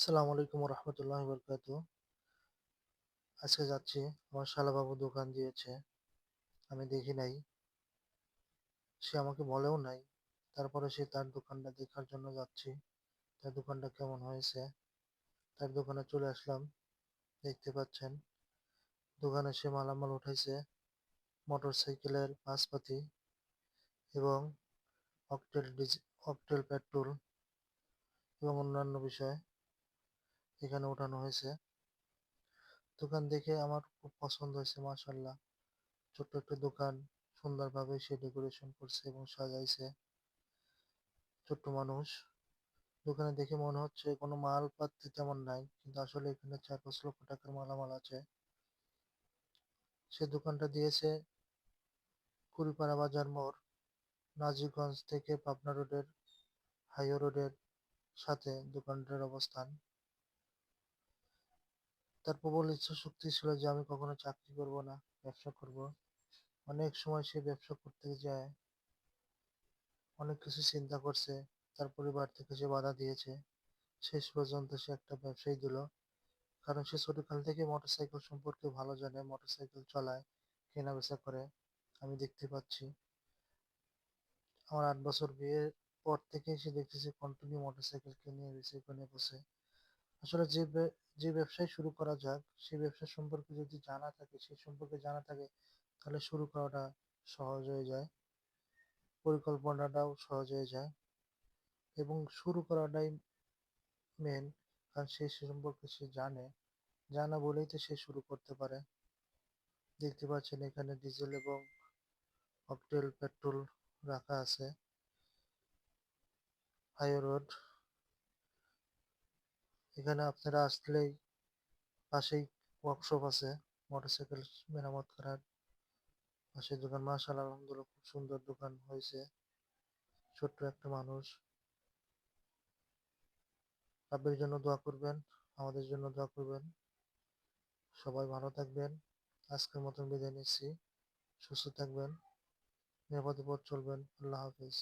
আসসালামু আলাইকুম রহমতুল্লাহি বরকাতু। আজকে যাচ্ছি, আমার শালাবাবু দোকান দিয়েছে। আমি দেখি নাই, সে আমাকে বলেও নাই। তারপরে সে তার দোকানটা দেখার জন্য যাচ্ছি। তার দোকানটা কেমন হয়েছে। তার দোকানে চলে আসলাম। দেখতে পাচ্ছেন, দোকানে সে মালামাল উঠাইছে, মোটর সাইকেলের পাশপাতি এবং অকটেল পেট্রোল এবং অন্যান্য বিষয় এখানে উঠানো হয়েছে। দোকান দেখে আমার খুব পছন্দ হয়েছে, মাশাআল্লাহ। ছোট্ট একটা দোকান, সুন্দরভাবে সে ডেকোরেশন করছে এবং সাজাইছে। ছোট্ট মানুষ, দোকানে দেখে মনে হচ্ছে কোনো মালপাত্তি তেমন নাই, কিন্তু আসলে এখানে 4-5 লক্ষ টাকার মালামাল আছে। সে দোকানটা দিয়েছে কুড়িপাড়া বাজার মোড়, নাজিরগঞ্জ থেকে পাবনা রোডের হাইওয়ে রোডের সাথে দোকানটার অবস্থান। তার প্রবল ইচ্ছা শক্তি ছিল যে আমি কখনো চাকরি করব না, ব্যবসা করব। অনেক সময় সে ব্যবসা করতে যায়, অনেক কিছু চিন্তা করছে, তার পরিবার থেকে সে বাধা দিয়েছে। শেষ পর্যন্ত সে একটা ব্যবসায়ী দিল, কারণ সে ছোটকাল থেকে মোটরসাইকেল সম্পর্কে ভালো জানে, মোটরসাইকেল চালায়, কেনাবেচা করে। আমি দেখতে পাচ্ছি, আমার 8 বছর বিয়ের পর থেকে সে দেখতেছি কন্টিনিউ মোটরসাইকেল কিনে বেচে কিনে বসে। আসলে যে ব্যবসায় শুরু করা যাক, সেই ব্যবসা সম্পর্কে যদি জানা থাকে, সেই সম্পর্কে জানা থাকে, তাহলে শুরু করাটা সহজ হয়ে যায়, পরিকল্পনাটাও সহজ হয়ে যায় এবং শুরু করাটাই মেন। কারণ সে সম্পর্কে সে জানে, জানা বলেই তো সে শুরু করতে পারে। দেখতে পাচ্ছেন এখানে ডিজেল এবং অকটেল পেট্রোল রাখা আছে। হাইওয়ে রোড, এখানে আপনারা আসলেই পাশেই ওয়ার্কশপ আছে মোটরসাইকেল মেরামত করার। পাশে দোকান, মাশাআল্লাহ, আলহামদুলিল্লাহ, খুব সুন্দর দোকান হয়েছে। ছোট্ট একটা মানুষ। আপনার জন্য দোয়া করবেন, আমাদের জন্য দোয়া করবেন। সবাই ভালো থাকবেন। আজকের মতন বিদায় নিচ্ছি। সুস্থ থাকবেন, নিরাপদে পথ চলবেন। আল্লাহ হাফেজ।